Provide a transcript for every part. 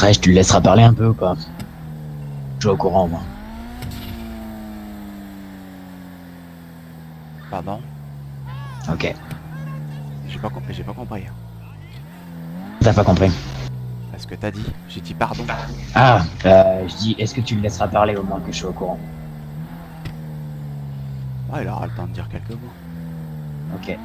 Trèche, tu le laisseras parler un peu ou pas? Je suis au courant, moi. Pardon? Ok. J'ai pas compris. T'as pas compris. Ce que t'as dit, j'ai dit pardon. Ah, je dis, est-ce que tu le laisseras parler au moins que je suis au courant? Ouais, il aura le temps de dire quelques mots. Ok.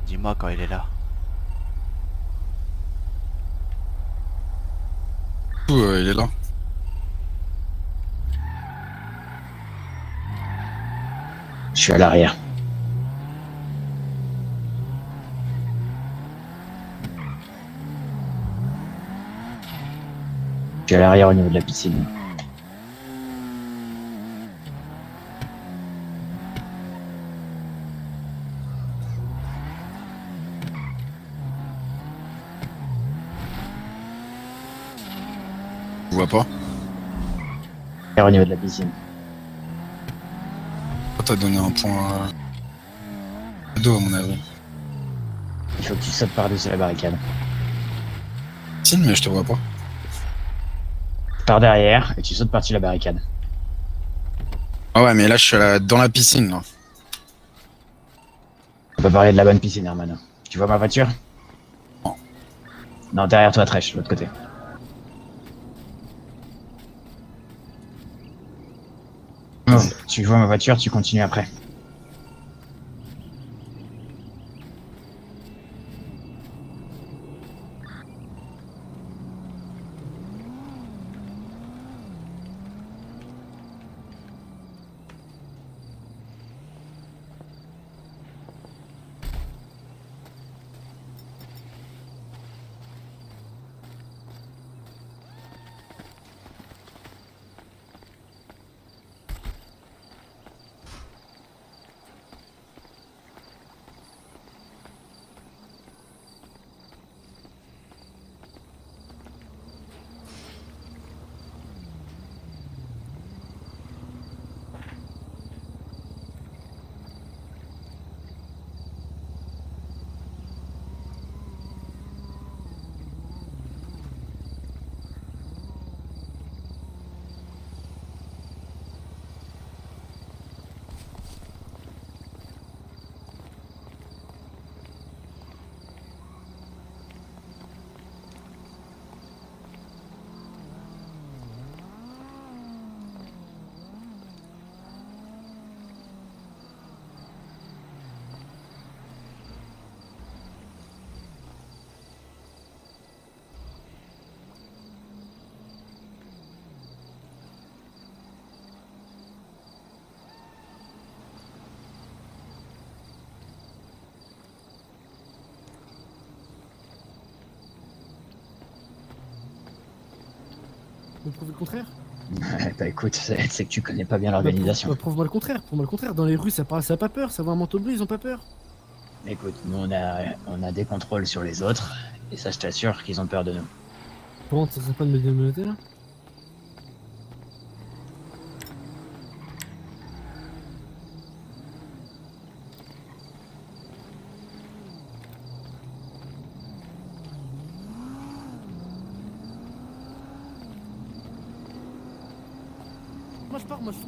Dis-moi quand il est là. Il est là. Je suis à l'arrière. Je suis à l'arrière au niveau de la piscine. Je vois pas. Au niveau de la piscine. Toi, t'as donné un point d'eau, à mon avis. Il faut que tu sautes par-dessus la barricade. Si, mais je te vois pas. Par derrière et tu sautes par-dessus la barricade. Ah ouais, mais là, je suis dans la piscine, là. On peut parler de la bonne piscine, Hermano. Tu vois ma voiture? Non. Non, derrière toi, Trèche, de l'autre côté. Vas-y. Tu vois ma voiture, tu continues après. Me prouver le contraire? Bah écoute, c'est que tu connais pas bien Bah, l'organisation. prouve-moi le contraire, prouve-moi le contraire. Dans les rues, ça parle, ça a pas peur, ça voit un manteau bleu, ils ont pas peur. Écoute, nous on a des contrôles sur les autres, et ça je t'assure qu'ils ont peur de nous. Bon, ça serait pas de me démenoter là?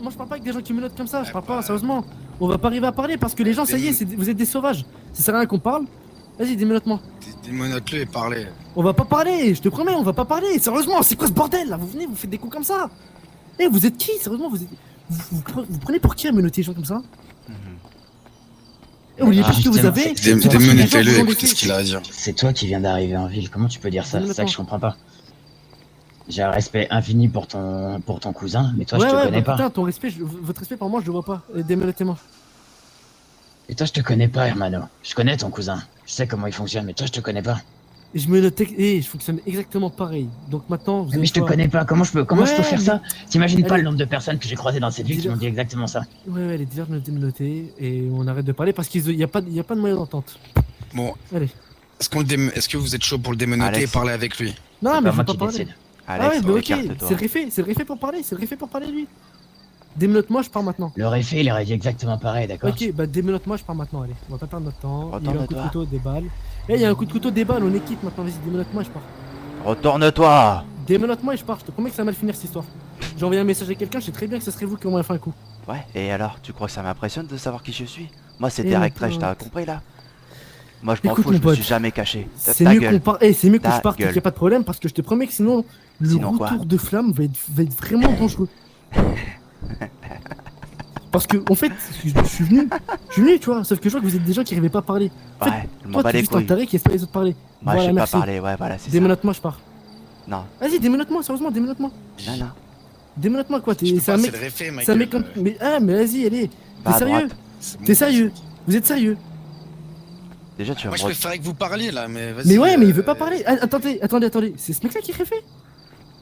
Moi je parle pas avec des gens qui me notent comme ça, je parle pas, sérieusement. On va pas arriver à parler parce que les gens, ça y est, vous êtes des sauvages. Ça sert à rien qu'on parle. Vas-y, démenote-moi. Démonote-le et parlez. On va pas parler, je te promets, on va pas parler. Sérieusement, c'est quoi ce bordel là? Vous venez, vous faites des coups comme ça. Eh, vous êtes qui? Sérieusement, vous prenez pour qui à menotter les gens comme ça? Eh, oubliez pas ce que vous justement, avez. c'est- Démonotez-le et Gens, écoutez ce qu'il a à dire. C'est toi qui viens d'arriver en ville, comment tu peux dire ça? C'est ça que je comprends pas. J'ai un respect infini pour ton cousin, mais toi je te connais pas. Putain, ton respect, votre respect pour moi, je le vois pas. Démenotez-moi. Et toi je te connais pas, hermano. Je connais ton cousin. Je sais comment il fonctionne, mais toi je te connais pas. Et je menote, je fonctionne exactement pareil. Donc maintenant, vous Mais avez je te quoi? connais pas, comment je peux faire ça? T'imagines pas Allez. le nombre de personnes que j'ai croisées dans cette ville qui m'ont dit exactement ça. Ouais, les dealers me démenoter et on arrête de parler parce qu'il y a pas de moyen d'entente. Bon, Allez. est-ce que vous êtes chaud pour le démonoter et Alex. parler avec lui? Non, C'est mais pas je moi veux pas qui parler. décide. Ah Alex, ouais, mais ok, écarte-toi. c'est le réfait pour parler, lui. Démenote-moi, je pars maintenant. Le réfé, il aurait dit exactement pareil, d'accord? Ok, bah démenote-moi, je pars maintenant, allez. On va pas perdre notre temps. Il y a un coup de Retourne-toi. couteau, des balles. Eh, il y a un coup de couteau, des balles, on est quitte maintenant, vas-y, démenote-moi, je pars. Retourne-toi. Démenote-moi et je pars, je te promets que ça va mal finir cette histoire. J'ai envoyé un message à quelqu'un, je sais très bien que ce serait vous qui m'avez fait un coup. Ouais, et alors, tu crois que ça m'impressionne de savoir qui je suis? Moi, c'est Eh, direct mon trash, t'as pote. compris là? Moi, je m'en Écoute, fous, mon je me pote. suis jamais caché. C'est Ta mieux qu'on gueule. parte, c'est mieux que Ta je parte, il gueule. y a pas de problème parce que je te promets que sinon, le Sinon quoi? retour de flamme va être vraiment dangereux. Parce que, en fait, je suis venu, tu vois, sauf que je vois que vous êtes des gens qui arrivaient pas à parler. En fait, Ouais, je m'en toi, bats t'es les juste un couilles. taré qui laisse pas les autres parler. Moi, Voilà, je sais pas merci. parler, ouais, voilà, c'est ça. Démenote-moi, je pars. Non, Vas-y, démenote-moi, sérieusement, démenote-moi. non. Démenote-moi quoi, Je peux c'est un pas, mec. c'est le réfé, C'est un Michael. mec comme. Mais vas-y, allez. Va à T'es sérieux? droite. C'est bon. T'es sérieux? Vous êtes sérieux? Déjà, tu vas Moi, me je préférais que vous parliez là, mais vas-y. Mais ouais, mais il veut pas parler. Ah, attendez. C'est ce mec là qui est réfé?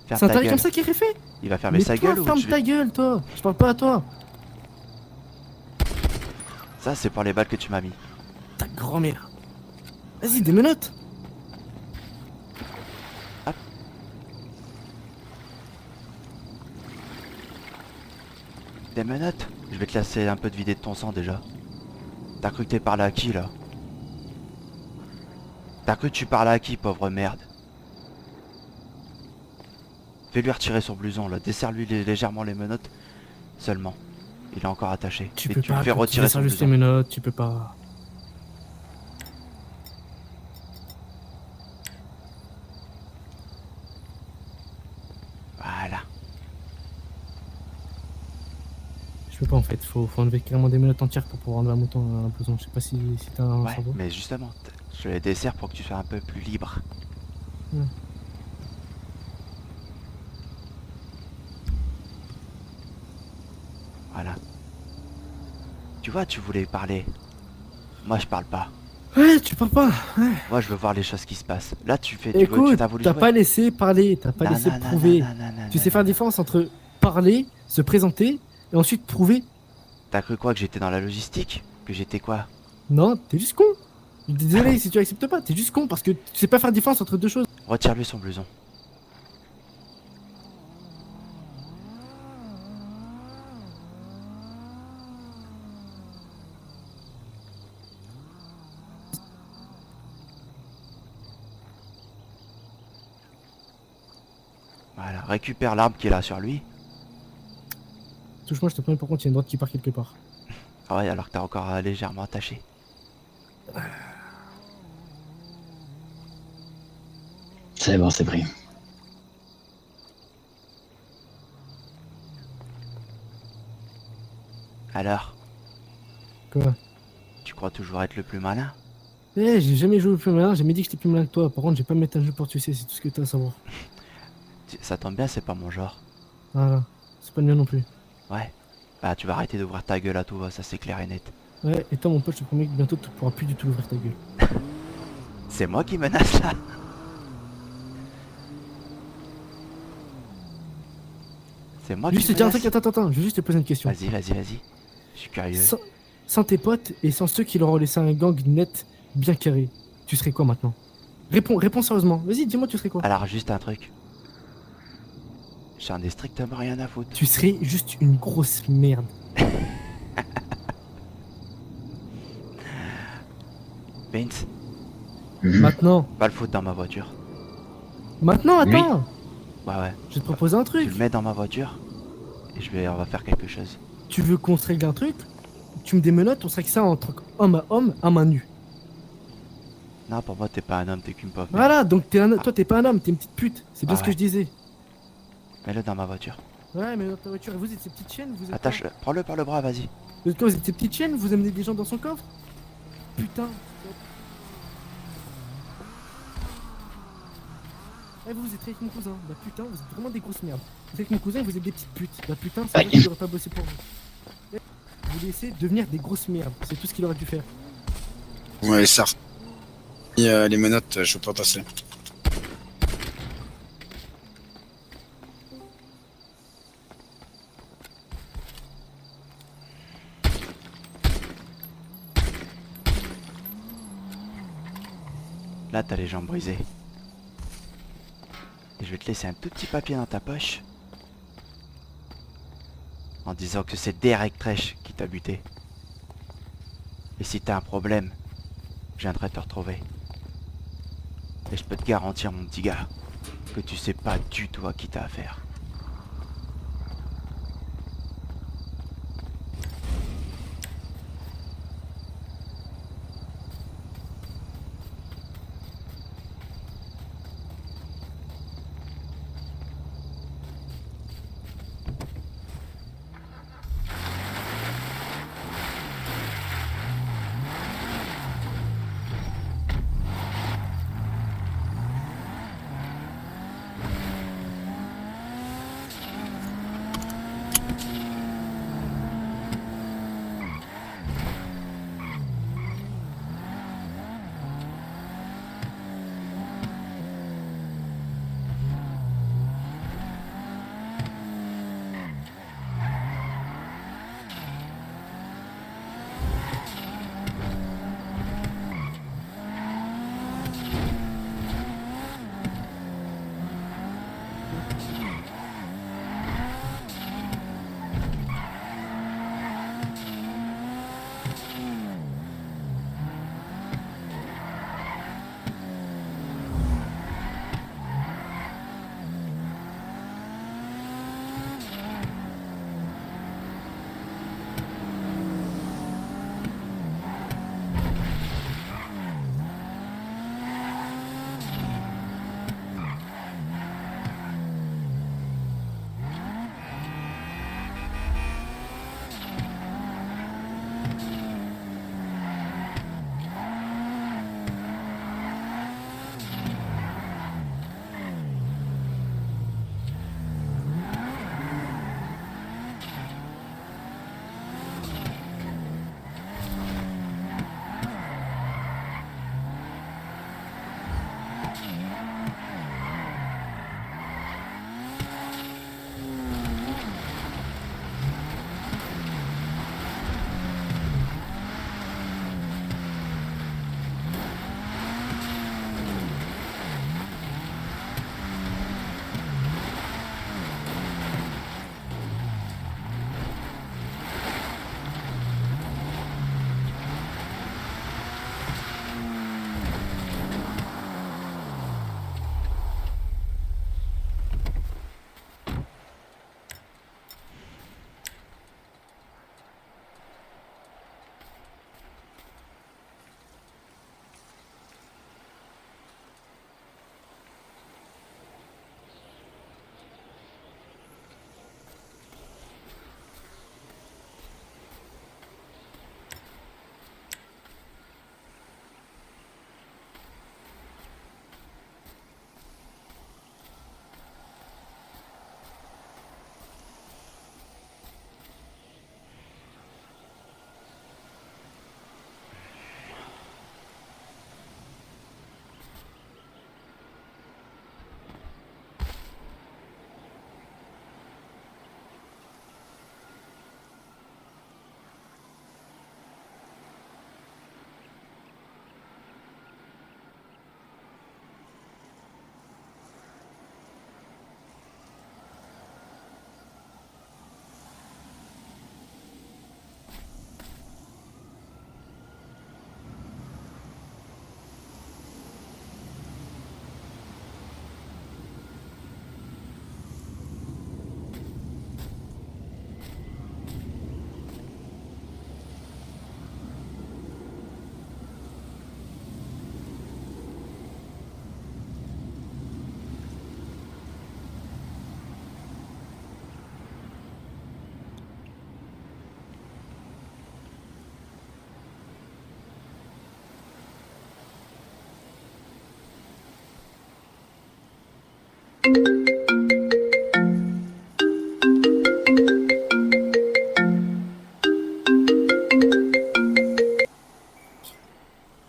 faire C'est un ta taré gueule. comme ça qui est réfé? Il va fermer Mais sa toi, gueule ou ferme tu... ta gueule, toi. Je parle pas à toi. Ça, c'est pour les balles que tu m'as mis. Ta grand-mère. Vas-y, des menottes. Des menottes? Je vais te laisser un peu de vider de ton sang déjà. T'as cru que t'es parlé à qui là? T'as cru que tu parlais à qui, pauvre merde? Fais-lui retirer son blouson là, desserre-lui légèrement les menottes seulement. Il est encore attaché. Tu Et peux tu pas. le fais retirer son juste les blouson. menottes, tu peux pas. Voilà. Je peux pas en fait. Faut enlever carrément des menottes entières pour pouvoir enlever un mouton un blouson. Je sais pas si t'as un Ouais, cerveau. mais justement, je les desserre pour que tu sois un peu plus libre. Ouais. Voilà. Tu vois, tu voulais parler. Moi, je parle pas. Ouais, tu parles pas. Ouais. Moi, je veux voir les choses qui se passent. Là, tu fais. Tu Écoute, t'as voulu t'as jouer. pas laissé parler, t'as pas Non, laissé non, non, prouver. non, non, non, Tu non, sais faire la non. différence entre parler, se présenter et ensuite prouver. T'as cru quoi, que j'étais dans la logistique? Que j'étais quoi? Non, t'es juste con. Désolé si tu acceptes pas, t'es juste con parce que tu sais pas faire la différence entre deux choses. Retire-lui son blouson. Voilà, récupère l'arme qu'il a sur lui. Touche-moi, je te promets par contre, il y a une droite qui part quelque part. Ah ouais, alors que t'as encore légèrement attaché. C'est bon, c'est pris. Alors, Quoi? tu crois toujours être le plus malin? Eh, j'ai jamais joué au plus malin, j'ai jamais dit que j'étais plus malin que toi. Par contre, j'ai pas mettre un jeu pour tuer, c'est tout ce que t'as à savoir. Ça tombe bien, c'est pas mon genre. Voilà, c'est pas le mien non plus. Ouais. Bah, tu vas arrêter d'ouvrir ta gueule à tout va, ça c'est clair et net. Ouais, et toi, mon pote, je te promets que bientôt tu pourras plus du tout ouvrir ta gueule. C'est moi qui menace là. C'est moi qui Juste te dire un truc, menace. attends, je vais juste te poser une question. Vas-y, vas-y, vas-y. Je suis curieux. Sans tes potes et sans ceux qui leur ont laissé un gang net bien carré, tu serais quoi maintenant? Réponds sérieusement. Vas-y, dis-moi, tu serais quoi? Alors, juste un truc. J'en ai strictement rien à foutre. Tu serais juste une grosse merde. Vince, Maintenant, va le foutre dans ma voiture. attends. Ouais, ouais. Je vais te proposer un Tu truc. le mets dans ma voiture et on va faire quelque chose. Tu veux qu'on se règle un truc? Tu me démenottes, on se règle ça entre homme, à main nue. Non, pour moi, t'es pas un homme, t'es qu'une pauvre. Voilà, donc toi t'es pas un homme, t'es une petite pute. C'est bien Ah ce que ouais. je disais. Mets-le dans ma voiture. Ouais, mais dans ta voiture, vous êtes ces petites chiennes, vous êtes Attache-le, prends-le par le bras, vas-y. Vous êtes quoi, vous êtes ces petites chiennes, vous amenez des gens dans son coffre? Putain. Eh, vous êtes avec mon cousin. Bah putain, vous êtes vraiment des grosses merdes. Vous êtes avec mon cousin et vous êtes des petites putes. Bah putain, c'est vrai qu'il aurait pas bossé pour vous. Eh, vous laissez devenir des grosses merdes. C'est tout ce qu'il aurait dû faire. Ouais, ça. Et les menottes, je peux pas passer. Là, t'as les jambes brisées. Et je vais te laisser un tout petit papier dans ta poche. En disant que c'est Derek Tresh qui t'a buté. Et si t'as un problème, je viendrai te retrouver. Et je peux te garantir, mon petit gars, que tu sais pas du tout à qui t'as affaire.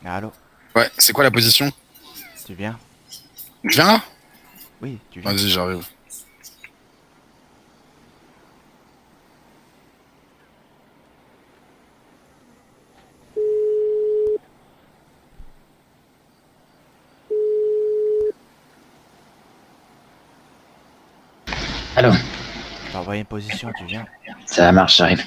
Allô, Ouais, c'est quoi la position? tu viens? Je viens là? Oui, tu viens. Vas-y, j'arrive. Allô, Je t'ai envoyé une position, tu viens? ça marche, j'arrive.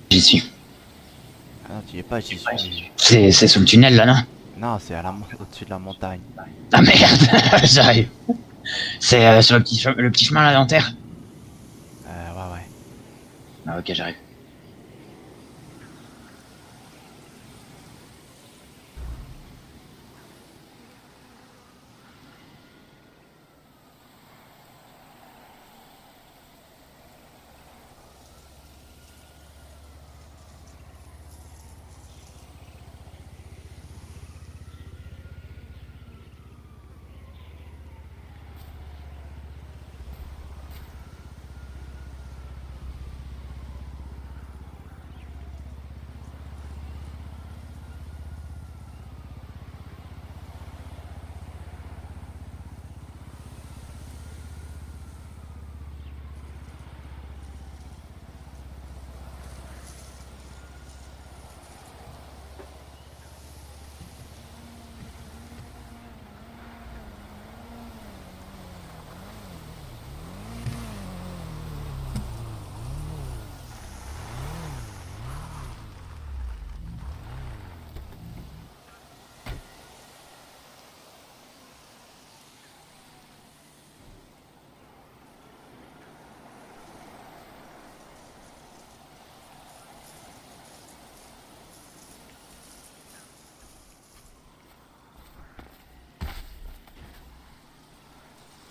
J'y suis. Ah non, tu y es pas, j'y suis. C'est sous le tunnel là, non? Non, c'est au-dessus de la montagne. Ah merde, j'arrive. C'est sur le petit chemin là dentaire. Ouais, ouais. Ah ok, j'arrive.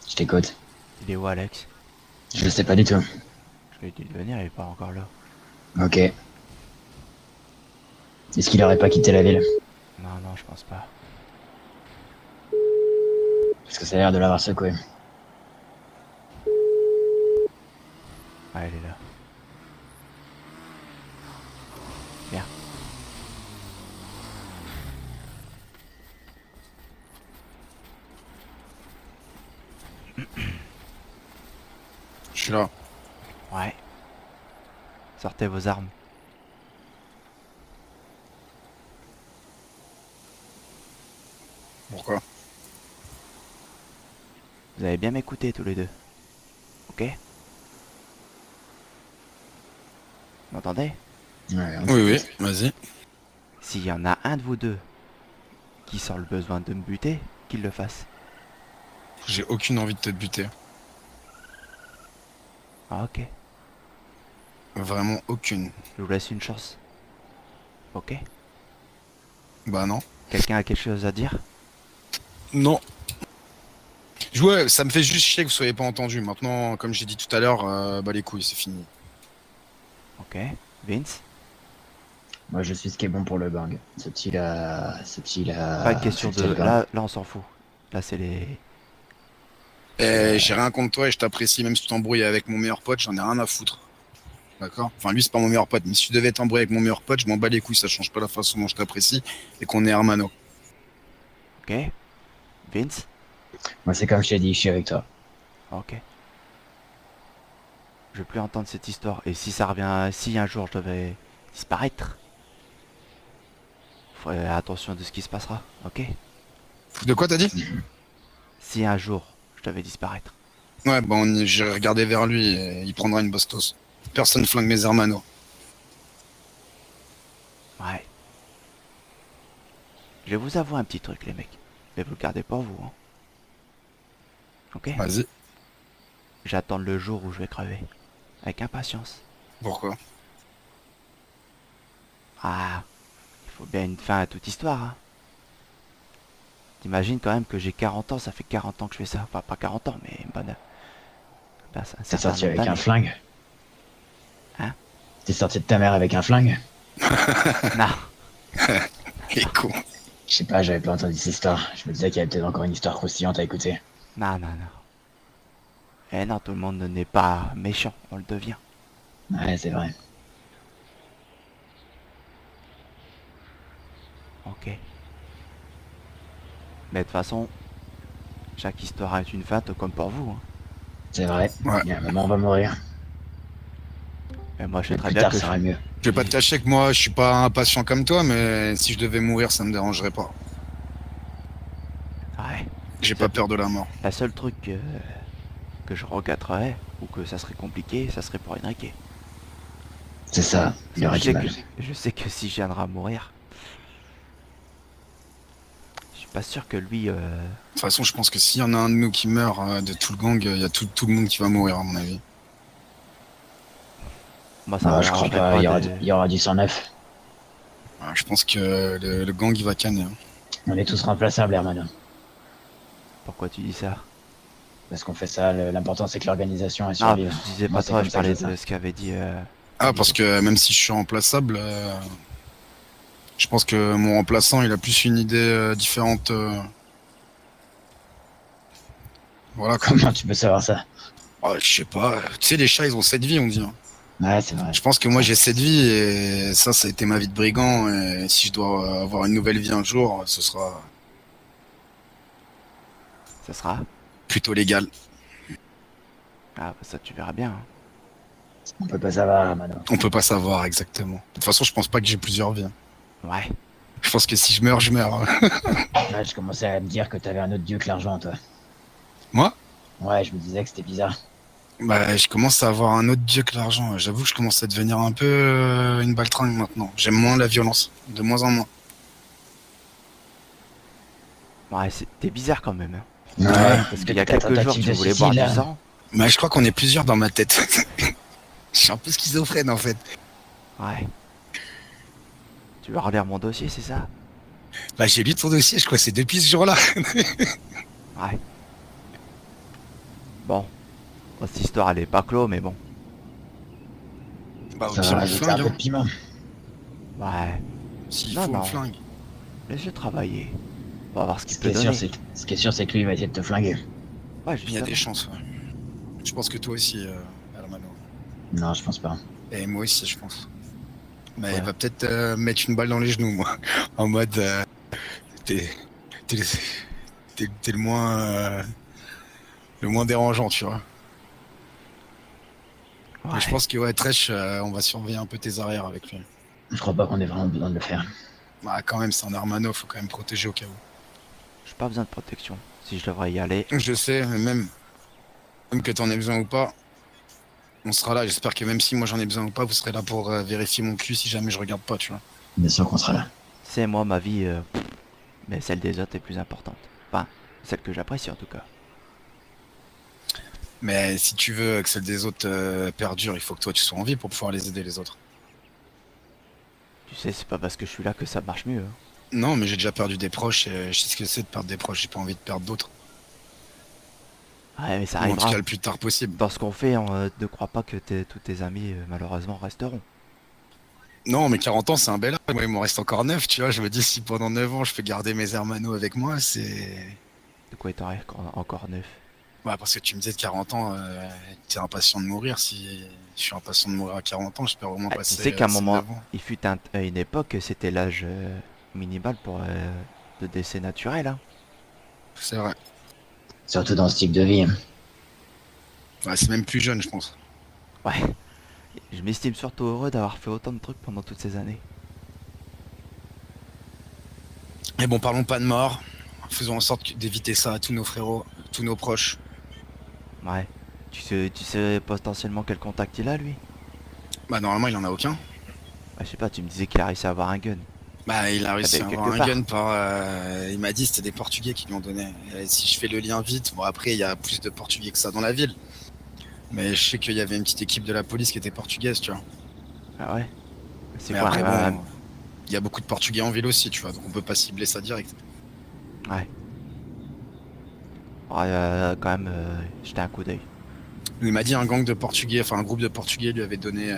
Je t'écoute. Il est où, Alex? Je le sais pas du tout. Je lui ai dit de venir, il est pas encore là. Ok. Est-ce qu'il aurait pas quitté la ville? Non, non, je pense pas. Parce que ça a l'air de l'avoir secoué. Ah, il est là. Viens. Je suis là. Ouais. Sortez vos armes. Pourquoi? Vous allez bien m'écouter tous les deux. Ok? Vous m'entendez? Ouais, Oui, oui, vas-y. S'il y en a un de vous deux qui sent le besoin de me buter, qu'il le fasse. J'ai aucune envie de te buter. Ah, ok. Vraiment aucune. Je vous laisse une chance. Ok? Bah non. Quelqu'un a quelque chose à dire? Non. Ouais, ça me fait juste chier que vous soyez pas entendu. Maintenant, comme j'ai dit tout à l'heure, bah les couilles, c'est fini. Ok. Vince? Moi, je suis ce qui est bon pour le bang. Ce petit-là... Ce petit-là... Pas une question ce petit de... gang. Là, on s'en fout. Là, c'est les... Et j'ai rien contre toi et je t'apprécie, même si tu t'embrouilles avec mon meilleur pote, j'en ai rien à foutre. D'accord? Enfin, lui, c'est pas mon meilleur pote, mais si tu devais t'embrouiller avec mon meilleur pote, je m'en bats les couilles, ça change pas la façon dont je t'apprécie et qu'on est hermano. Ok. Vince? Moi, c'est comme je t'ai dit, je suis avec toi. Ok. Je veux plus entendre cette histoire. Et si ça revient... Si un jour je devais disparaître, ferai attention de ce qui se passera. Ok? De quoi t'as dit? Si un jour je devais disparaître. Ouais, bon, j'irai regarder vers lui et il prendra une bastos. Personne flingue mes hermanos. Ouais. Je vais vous avouer un petit truc, les mecs. Mais vous le gardez pour vous, hein. Ok? Vas-y. J'attends le jour où je vais crever. Avec impatience. Pourquoi? Ah, il faut bien une fin à toute histoire, hein. T'imagines quand même que j'ai 40 ans, ça fait 40 ans que je fais ça. Enfin, pas 40 ans, mais une bonne... Ben, c'est un T'es certain sorti nombre avec un d'années. flingue? Hein? T'es sorti de ta mère avec un flingue? Non, Il est con. Je sais pas, j'avais pas entendu cette histoire. Je me disais qu'il y avait peut-être encore une histoire croustillante à écouter. non, non, non. Eh non, tout le monde n'est pas méchant, on le devient. Ouais, c'est vrai. Ok. Mais de toute façon, chaque histoire a une fin, tout comme pour vous, hein. C'est vrai. Ouais. Il y a un moment, on va mourir. Et moi, je sais Mais très plus bien tard, que ça sera mieux. Je vais pas te cacher que moi, je suis pas impatient comme toi, mais si je devais mourir, ça me dérangerait pas. Ouais. J'ai pas peur de la mort. La seule truc que je regretterais, ou que ça serait compliqué, ça serait pour Enrique. C'est ça. Il y aurait Je du sais mal. je sais que si je viendrai à mourir, je suis pas sûr que lui... De toute façon, je pense que s'il y en a un de nous qui meurt de tout le gang, il y a tout le monde qui va mourir, à mon avis. Moi, ça me Ah, je crois dérangerait pas. pas Il y aura, de... il y aura du 109. Ouais, je pense que le gang, il va canner, hein. On est tous remplaçables, Hermano. Pourquoi tu dis ça? Parce qu'on fait ça, l'important c'est que l'organisation elle Non, survive. je disais Moi, pas c'est toi, comme je ça que parlais je vois de ce qu'avait dit... Ah, parce que même si je suis remplaçable, je pense que mon remplaçant, il a plus une idée différente. Voilà, quoi. Comment tu peux savoir ça? Oh, je sais pas. Tu sais, les chats, ils ont 7 vies, on dit, hein. Ouais, c'est vrai. Je pense que moi, j'ai 7 vies et ça a été ma vie de brigand. Et si je dois avoir une nouvelle vie un jour, ce sera Ça sera... plutôt légal. Ah, bah ça, tu verras bien, hein. On peut pas savoir, Hermano. On peut pas savoir exactement. De toute façon, je pense pas que j'ai plusieurs vies, hein. Ouais. Je pense que si je meurs, je meurs, hein. Ouais, je commençais à me dire que t'avais un autre dieu que l'argent, toi. Moi? Ouais, je me disais que c'était bizarre. Bah, je commence à avoir un autre dieu que l'argent. J'avoue que je commence à devenir un peu une baltringue maintenant. J'aime moins la violence, de moins en moins. Ouais, t'es bizarre quand même, hein. Ouais, Parce qu'il y a ta quelques jours, tentative tu de voulais boire suicide, du là. sang. Mais je crois qu'on est plusieurs dans ma tête. Je suis un peu schizophrène en fait. Ouais. Tu vas relire mon dossier, c'est ça? Bah, j'ai lu ton dossier, je crois que c'est depuis ce jour-là. Ouais. Bon. Bon, cette histoire, elle est pas clos, mais bon. Bah, au Ça pire, va on rajouter un flingue, peu de hein. piment. Ouais. S'il Non, faut, non. on flingue. Laisse-le travailler. On va voir ce qu'il Ce peut qui est sûr, donner. ce qui est sûr, c'est que lui il va essayer de te flinguer. Ouais, Il y a des justement. chances, ouais. Je pense que toi aussi, Hermano. Non, je pense pas. Et moi aussi, je pense. Mais Ouais. il va peut-être mettre une balle dans les genoux, moi. En mode, t'es t'es le le moins dérangeant, tu vois. Ouais. Mais je pense que, ouais, Tresh, on va surveiller un peu tes arrières avec lui. Je crois pas qu'on ait vraiment besoin de le faire. Bah, quand même, c'est un Hermano, faut quand même protéger au cas où. J'ai pas besoin de protection. Si je devrais y aller. Je sais, mais même que t'en aies besoin ou pas, on sera là. J'espère que même si moi j'en ai besoin ou pas, vous serez là pour vérifier mon cul si jamais je regarde pas, tu vois. Bien sûr qu'on sera là. C'est moi, ma vie. Mais celle des autres est plus importante. Enfin, celle que j'apprécie en tout cas. Mais si tu veux que celle des autres perdure, il faut que toi tu sois en vie pour pouvoir les aider les autres. Tu sais, c'est pas parce que je suis là que ça marche mieux, hein. Non, mais j'ai déjà perdu des proches et je sais ce que c'est de perdre des proches. J'ai pas envie de perdre d'autres. Ouais, mais ça Ou en tout arrivera. cas le plus tard possible. Dans ce qu'on fait, ne crois pas que tous tes amis, malheureusement, resteront. Non, mais 40 ans, c'est un bel âge. Moi, il m'en reste encore 9, tu vois. Je me dis, si pendant 9 ans, je peux garder mes hermanos avec moi, c'est... De quoi il t'en reste encore neuf? Bah, parce que tu me disais de 40 ans, t'es impatient de mourir. Si je suis impatient de mourir à 40 ans, j'espère au moins Ah, tu passer sais qu'à un ces moment, 9 ans. il fut une époque, c'était l'âge minimal pour de décès naturel. Hein. C'est vrai. Surtout dans ce type de vie. Ouais, c'est même plus jeune, je pense. Ouais. Je m'estime surtout heureux d'avoir fait autant de trucs pendant toutes ces années. Mais bon, parlons pas de mort. Faisons en sorte d'éviter ça à tous nos frérots, tous nos proches. Ouais. Tu sais potentiellement quel contact il a, lui? Bah, normalement, il en a aucun. Bah, je sais pas, tu me disais qu'il a réussi à avoir un gun. Bah, il a réussi ben, à quelque avoir un part. gun par. Il m'a dit c'était des Portugais qui lui ont donné. Et si je fais le lien vite, bon après il y a plus de Portugais que ça dans la ville. Mais je sais qu'il y avait une petite équipe de la police qui était portugaise, tu vois. Ah ouais? C'est Mais quoi après bon, il y a beaucoup de Portugais en ville aussi, tu vois. Donc on peut pas cibler ça direct. Ouais. Ouais, quand même, jeter un coup d'œil. Il m'a dit un gang de Portugais, enfin un groupe de Portugais lui avait donné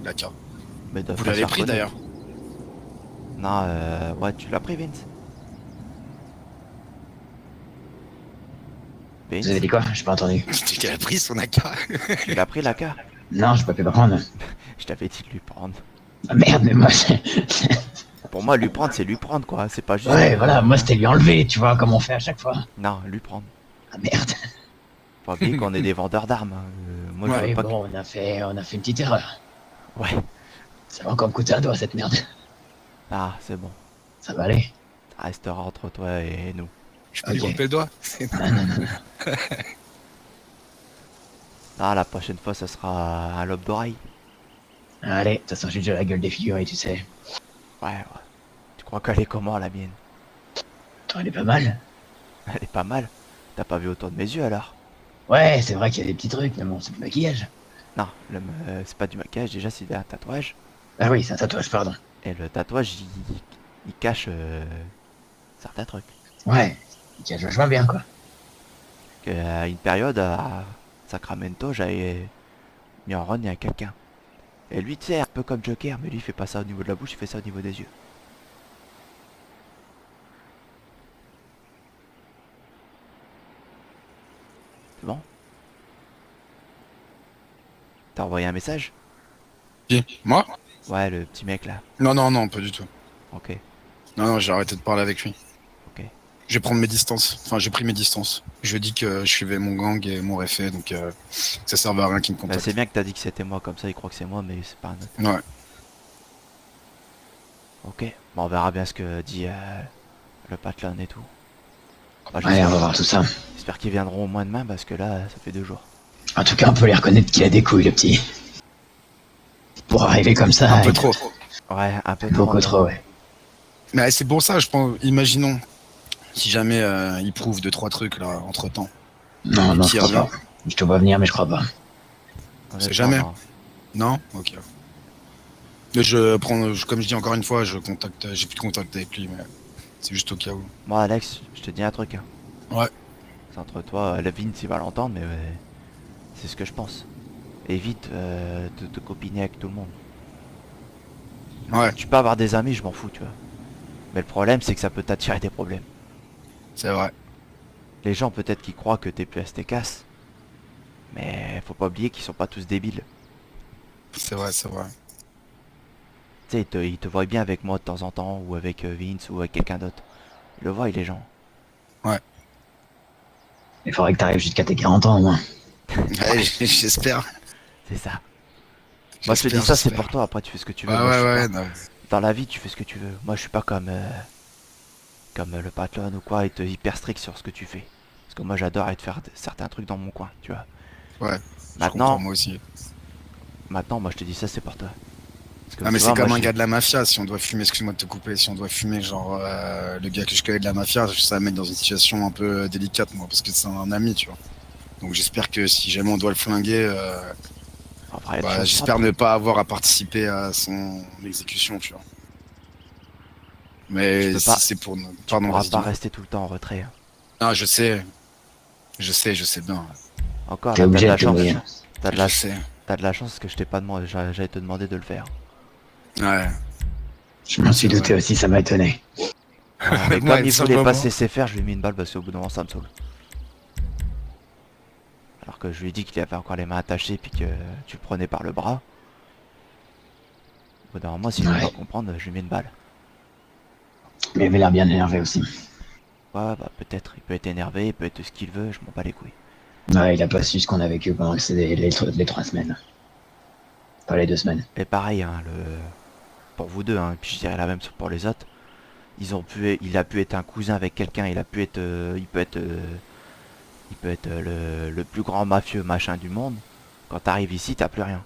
la carte. Mais de Vous pas l'avez faire pris connaître. d'ailleurs. Non, ouais, tu l'as pris, Vince? Vous Vince? avez dit quoi? J'ai pas entendu. Tu as pris son AK. Tu l'as pris, la carte? Non, j'ai pas pu prendre. Je t'avais dit de lui prendre. Ah, merde, mais moi, Pour moi, lui prendre, c'est lui prendre, quoi. C'est pas juste... ouais, voilà, moi c'était lui enlever, tu vois, comme on fait à chaque fois. Non, lui prendre. Ah merde. Faut oublier qu'on est des vendeurs d'armes. Hein. Moi, je Ouais, veux pas bon, on a fait une petite erreur. que... Ouais. Ça va encore me coûter un doigt, cette merde. Ah, c'est bon. Ça va aller. Ça restera entre toi et nous. Je peux lui Ok. couper le doigt. Non, non, non. Ah, la prochaine fois, ça sera un lobe d'oreille. Allez, de toute façon, j'ai déjà la gueule défigurée, tu sais. Ouais, ouais. Tu crois qu'elle est comment, la mienne? Attends, elle est pas mal. Elle est pas mal. T'as pas vu autour de mes yeux, alors? Ouais, c'est vrai qu'il y a des petits trucs, mais bon, c'est du maquillage. Non, c'est pas du maquillage, déjà, c'est un tatouage. Ah oui, c'est un tatouage, pardon. Et le tatouage, il cache certains trucs. Ouais, il cache vachement bien, quoi. À une période, à Sacramento, j'avais mis en run à quelqu'un. Et lui, tu sais, un peu comme Joker, mais lui, il fait pas ça au niveau de la bouche, il fait ça au niveau des yeux. C'est bon? T'as envoyé un message? Qui Moi Ouais, le petit mec là. Non, non, non, pas du tout. Ok, Non, non, j'ai arrêté de parler avec lui. ok. Je vais prendre mes distances. Enfin, j'ai pris mes distances. Je dis que je suivais mon gang et mon réfé, donc ça servait à rien qu'il me Bah, contacte. c'est bien que t'as dit que c'était moi, comme ça il croit que c'est moi, mais c'est pas un autre. Ouais. Ok, bon, on verra bien ce que dit le patelin et tout. Bah, Allez, on va voir tout ça. j'espère qu'ils viendront au moins demain, parce que là, ça fait 2 jours. En tout cas, on peut les reconnaître qu'il a des couilles, le petit. Pour arriver comme ça. Un peu il- trop. Ouais, un peu trop. Beaucoup trop, ouais. Mais c'est pour ça, je pense. Imaginons si jamais il prouve 2-3 trucs là entre temps. Non, non, qui je crois revient pas. Je te vois venir, mais je crois pas. Honnêtement, jamais. non. Non. Ok. Mais comme je dis encore une fois, je contacte. J'ai plus de contact avec lui, mais c'est juste au cas où. Moi, Alex, je te dis un truc. Hein. Ouais. C'est entre toi, la Vince, il va l'entendre, mais c'est ce que je pense. Évite de te copiner avec tout le monde. Ouais, Tu peux avoir des amis, je m'en fous, tu vois. Mais le problème, c'est que ça peut t'attirer des problèmes. c'est vrai. Les gens, peut-être qu'ils croient que t'es plus casse. Mais faut pas oublier qu'ils sont pas tous débiles. C'est vrai, c'est vrai. Tu sais, ils te voient bien avec moi de temps en temps, ou avec Vince, ou avec quelqu'un d'autre. Ils le voient, les gens. Il faudrait que t'arrives jusqu'à tes 40 ans, au moins. Ouais, j'espère. C'est ça. Moi, je te dis ça, c'est pour toi. Après, tu fais ce que tu veux. Ouais, Moi, je ouais, suis ouais. pas- Dans la vie, tu fais ce que tu veux. Moi, je suis pas comme le patron ou quoi, et te hyper strict sur ce que tu fais. Parce que moi, j'adore être faire certains trucs dans mon coin, tu vois. Ouais. Je Maintenant, comprends, moi aussi. moi, je te dis ça, c'est pour toi. Parce que Ah, mais tu c'est vois, comme moi, un je- gars de la mafia. Si on doit fumer, excuse-moi de te couper, si on doit fumer, genre le gars que je connais de la mafia, ça va me mettre dans une situation un peu délicate, moi, parce que c'est un ami, tu vois. Donc j'espère que si jamais on doit le flinguer, En vrai, il y a des bah, choses j'espère simples. ne pas avoir à participer à son exécution, tu vois. Mais peux si pas- c'est pour... Tu Pardon, pourras vas-y, pas dis-moi. rester tout le temps en retrait, hein. Ah, je sais. Je sais bien. Encore T'es là, t'as de obligé de la te chance. mouiller. T'as de Je la, sais. t'as de la chance que je t'ai pas demandé, j'allais te demander de le faire. Ouais. Je m'en suis C'est douté vrai. aussi, ça m'a étonné. Voilà, mais Ouais, comme il tout voulait pas se simplement. laisser faire, je lui ai mis une balle parce qu'au bout d'un moment ça me saoule. Alors que je lui ai dit qu'il avait encore les mains attachées puis que tu le prenais par le bras. Au bout d'un moment, si je veux Ouais. pas comprendre, je lui mets une balle. Mais il avait l'air bien énervé aussi. Ouais, bah peut-être, il peut être énervé, il peut être ce qu'il veut, je m'en bats les couilles. Ouais, il a pas su ce qu'on a vécu pendant que c'est les 3 semaines. Pas les 2 semaines. Et pareil, hein, pour vous deux, hein, et puis je dirais la même chose pour les autres. Il a pu être un cousin avec quelqu'un, il peut être, le plus grand mafieux machin du monde. Quand t'arrives ici, t'as plus rien.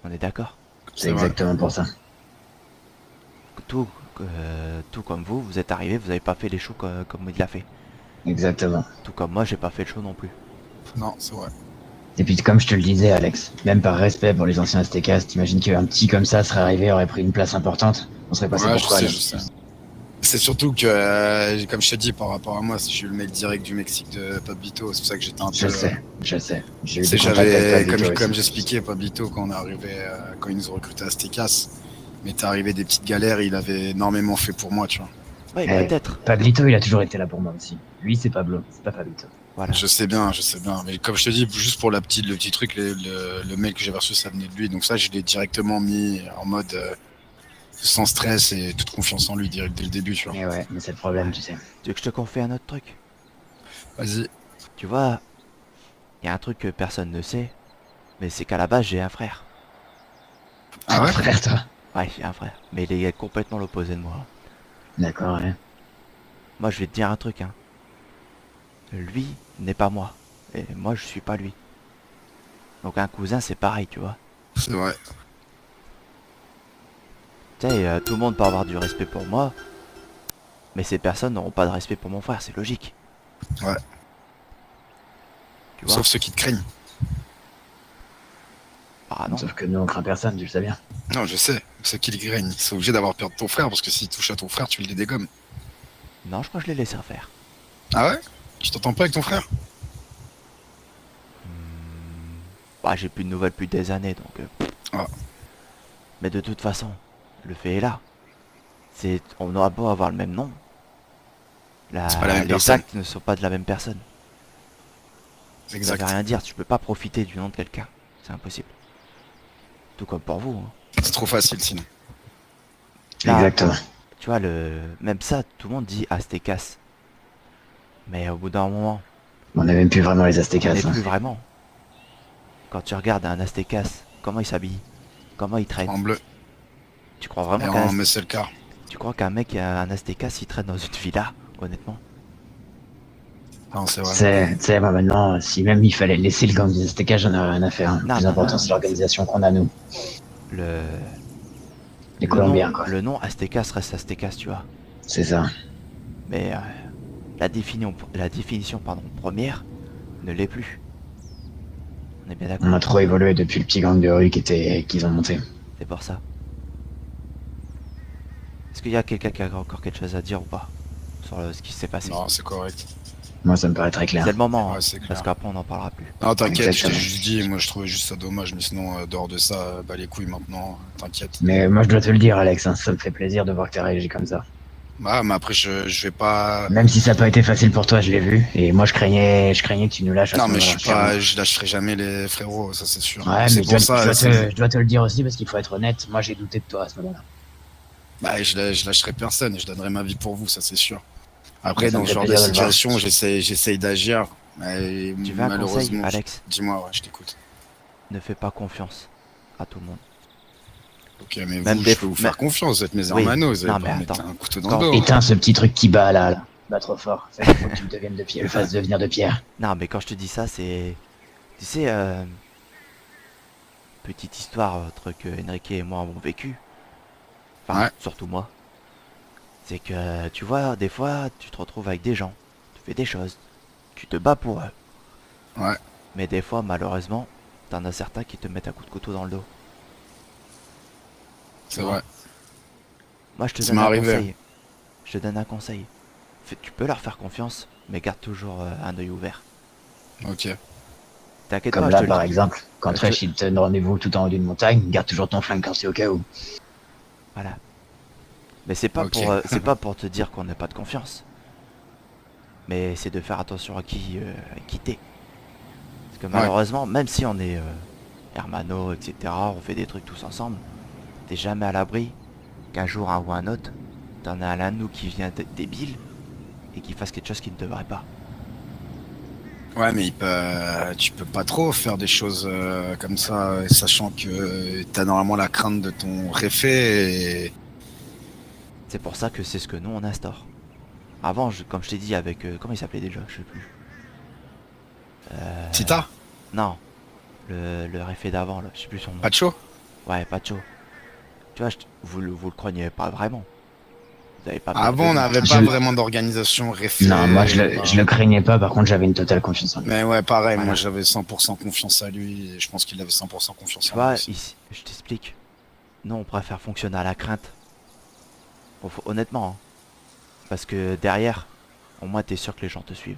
On est d'accord? C'est vrai. exactement pour ça. Tout, tout comme vous, vous êtes arrivé, vous avez pas fait les shows comme il l'a fait. Exactement. Tout comme moi, j'ai pas fait le show non plus. Non, c'est vrai. Et puis comme je te le disais, Alex, même par respect pour les anciens Aztecas, t'imagines qu'un petit comme ça serait arrivé, aurait pris une place importante, on serait passé Ouais, pour je quoi sais, là je sais. C'est surtout que, comme je t'ai dit, par rapport à moi, si je suis le mec direct du Mexique de Pablito, c'est pour ça que j'étais un peu... Je sais. J'ai eu Tu des sais, contacts avec j'avais, Pablito comme aussi. j'expliquais, Pablito, quand on est arrivé, quand ils nous ont recruté à Aztecas, mais t'es arrivé des petites galères, il avait énormément fait pour moi, tu vois. Ouais, Eh, peut-être. Pablito, il a toujours été là pour moi aussi. Lui, c'est Pablo, c'est pas Pablito. Voilà. Je sais bien. Mais comme je te dis, juste pour le petit truc, le mail que j'ai reçu, ça venait de lui. Donc ça, je l'ai directement mis en mode sans stress et toute confiance en lui direct dès le début, tu vois. Mais ouais, mais c'est le problème, Ouais. tu sais. Tu veux que je te confie un autre truc? Vas-y. Tu vois, il y a un truc que personne ne sait, mais c'est qu'à la base, j'ai un frère. Ah ouais? Frère, toi. Ouais, j'ai un frère. Mais il est complètement l'opposé de moi. D'accord, ouais. Moi, je vais te dire un truc, hein. Lui n'est pas moi. Et moi, je suis pas lui. Donc un cousin, c'est pareil, tu vois. C'est vrai. Tu sais, tout le monde peut avoir du respect pour moi, mais ces personnes n'auront pas de respect pour mon frère, c'est logique. Ouais. Tu vois? Sauf ceux qui te craignent. Ah non. Sauf que nous, on craint personne, tu le sais bien. Non, je sais. Ceux qui te craignent, ils sont obligés d'avoir peur de ton frère parce que s'ils touchent à ton frère, tu le dégommes. Non, je crois que je l'ai laissé faire. Ah ouais? Tu t'entends pas avec ton frère? Bah, j'ai plus de nouvelles depuis des années, donc... Ah. Mais de toute façon, le fait est là. On aura beau avoir le même nom. C'est pas la même Les personne. actes ne sont pas de la même personne. Ça Exact. veut rien dire, tu peux pas profiter du nom de quelqu'un. C'est impossible. Tout comme pour vous, hein. C'est trop facile sinon. Là, Exactement. Tu vois, même ça, tout le monde dit Aztecas. Mais au bout d'un moment, On n'a même plus vraiment les on Aztecas. n'est Hein. plus vraiment. Quand tu regardes un Aztecas, comment il s'habille, comment il traîne. En bleu Tu crois et vraiment en muscle car. tu crois qu'un mec, un Aztecas, il traîne dans une villa, honnêtement? Non, c'est vrai. Tu sais, moi maintenant, si même il fallait laisser le gang des Aztecas, j'en ai rien à faire. Hein. Le Non, plus non, important, non. c'est l'organisation qu'on a, nous. Le, Les le Colombiens, nom, quoi. le nom Aztecas reste Aztecas, tu vois. C'est ça. Mais la définition première ne l'est plus. On est bien d'accord, On a trop évolué depuis le petit gang de rue qu'ils ont monté. c'est pour ça. Est-ce qu'il y a quelqu'un qui a encore quelque chose à dire ou pas sur ce qui s'est passé? Non, c'est correct. Moi, ça me paraît très clair. C'est le moment, Ouais, hein, c'est clair. parce qu'après on n'en parlera plus. Non, t'inquiète, je t'ai Exactement. juste dit, moi je trouvais juste ça dommage, mais sinon, dehors de ça, bah les couilles maintenant, t'inquiète. Mais moi, je dois te le dire, Alex, hein, ça me fait plaisir de voir que tu as réagi comme ça. Bah, mais après, je vais pas. Même si ça n'a pas été facile pour toi, je l'ai vu. Et moi, je craignais que tu nous lâches à Non, ce mais je moment-là, suis pas. clairement. Je lâcherai jamais les frérots, ça c'est sûr. Ouais, C'est mais pour ça. je dois te le dire aussi parce qu'il faut être honnête. Moi, j'ai douté de toi à ce moment-là. Bah, je lâcherai personne et je donnerai ma vie pour vous, ça c'est sûr. Après, Ça me dans ce fait genre de plaisir de le voir. situation, j'essaye d'agir. Mais Tu veux un conseil, malheureusement. Alex? Dis-moi, ouais, je t'écoute. Ne fais pas confiance à tout le monde. Ok, mais Même vous, des je peux vous faire mais- confiance, vous êtes mes Oui. hermanos, vous Non, allez mais pas me mettre attends. un couteau dans Quand- le dos. Éteins ce petit truc qui bat là. Bat trop fort. Ça, il faut que tu deviennes de pierre, le fasses devenir de pierre. Non, mais quand je te dis ça, c'est... Tu sais, petite histoire entre que Enrique et moi avons vécu. Enfin, Ouais. surtout moi. C'est que, tu vois, des fois, tu te retrouves avec des gens. Tu fais des choses. Tu te bats pour eux. Ouais. Mais des fois, malheureusement, t'en as certains qui te mettent un coup de couteau dans le dos. C'est vrai. Moi, je te Ça donne m'est un arrivé. conseil. Je te donne un conseil. Tu peux leur faire confiance, mais garde toujours un œil ouvert. Ok. T'inquiète Comme pas, je là, te le par dis. exemple, quand Je te- Tresh il te donne rendez-vous tout en haut d'une montagne, garde toujours ton flingue quand c'est au cas où. Voilà. Mais Ok. c'est pas pour te dire qu'on n'a pas de confiance. Mais c'est de faire attention à qui t'es. Parce que Ouais. malheureusement, même si on est hermano, etc., on fait des trucs tous ensemble, t'es jamais à l'abri qu'un jour, un ou un autre, t'en as l'un de nous qui vient débile et qui fasse quelque chose qu'il ne devrait pas. Ouais, mais tu peux pas trop faire des choses comme ça, sachant que t'as normalement la crainte de ton réfé. Et... C'est pour ça que c'est ce que nous on instaure. Avant, comme je t'ai dit avec... comment il s'appelait déjà? Je sais plus. Tita, Non, le réfé d'avant, là, je sais plus son nom. Pacho. Ouais, Pacho. Tu vois, vous le croyez pas vraiment. Vous avez pas Avant, on bienvenu. n'avait pas vraiment d'organisation réfé. Non, moi je le craignais pas, par contre j'avais une totale confiance en lui. Mais ouais, pareil, Voilà. moi j'avais 100% confiance à lui et je pense qu'il avait 100% confiance Tu en moi vois, aussi. ici, je t'explique. Nous, on préfère fonctionner à la crainte. Honnêtement. Hein. Parce que derrière, au moins, t'es sûr que les gens te suivent.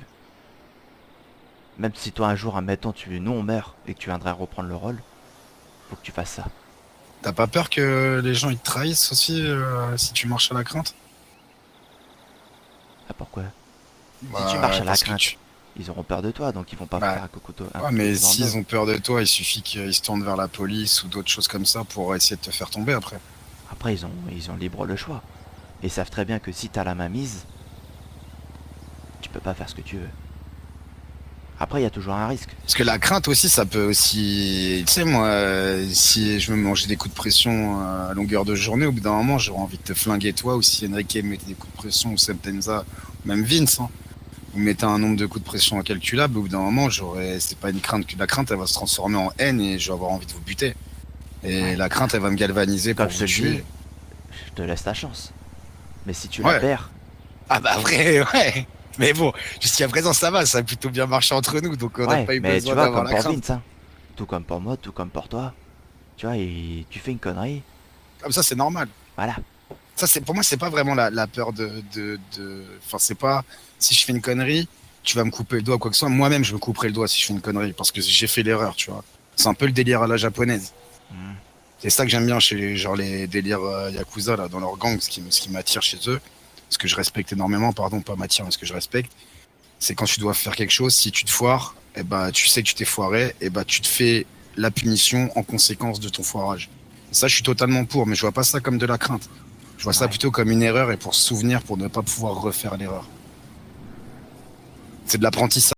Même si toi, un jour, admettons, nous, on meurt et que tu viendrais reprendre le rôle, faut que tu fasses ça. T'as pas peur que les gens ils te trahissent aussi si tu marches à la crainte? Ah, pourquoi? Bah, Si tu marches à la parce que crainte, ils auront peur de toi, donc ils vont pas Bah, faire un couteau. Ouais, mais dans le s'ils dos. ont peur de toi, il suffit qu'ils se tournent vers la police ou d'autres choses comme ça pour essayer de te faire tomber après. Après, ils ont libre le choix. Et ils savent très bien que si t'as la main mise, tu peux pas faire ce que tu veux. Après, il y a toujours un risque. Parce que la crainte aussi, ça peut aussi... Tu sais, moi, si je me mangeais des coups de pression à longueur de journée, au bout d'un moment, j'aurais envie de te flinguer toi, ou si Enrique me mettait des coups de pression, ou Septenza, ou même Vince, hein. Vous mettez un nombre de coups de pression incalculable, au bout d'un moment, c'est pas une crainte que la crainte, elle va se transformer en haine et je vais avoir envie de vous buter. Et Ouais. la crainte, elle va me galvaniser pour Comme je vous te le dis, tuer. je te laisse ta chance. Mais si tu Ouais. la perds, Ah bah vrai, ouais. Mais bon, jusqu'à présent ça va, ça a plutôt bien marché entre nous, donc on n'a ouais, pas eu mais tu besoin vois, d'avoir comme la pour crainte. Vince, hein. Tout comme pour moi, tout comme pour toi. Tu vois, et tu fais une connerie, Comme ça c'est normal. voilà. Ça c'est pour moi c'est pas vraiment la peur Enfin c'est pas si je fais une connerie, tu vas me couper le doigt ou quoi que ce soit. Moi-même je me couperai le doigt si je fais une connerie parce que j'ai fait l'erreur, tu vois. C'est un peu le délire à la japonaise. Hmm. C'est ça que j'aime bien chez genre les délires yakuza là dans leur gang, ce qui m'attire chez eux, ce que je respecte énormément, pardon, pas m'attire, mais ce que je respecte. C'est quand tu dois faire quelque chose, si tu te foires, eh ben, tu sais que tu t'es foiré, et ben, tu te fais la punition en conséquence de ton foirage. Ça, je suis totalement pour, mais je vois pas ça comme de la crainte. Je vois ça Ouais. plutôt comme une erreur et pour se souvenir, pour ne pas pouvoir refaire l'erreur. C'est de l'apprentissage.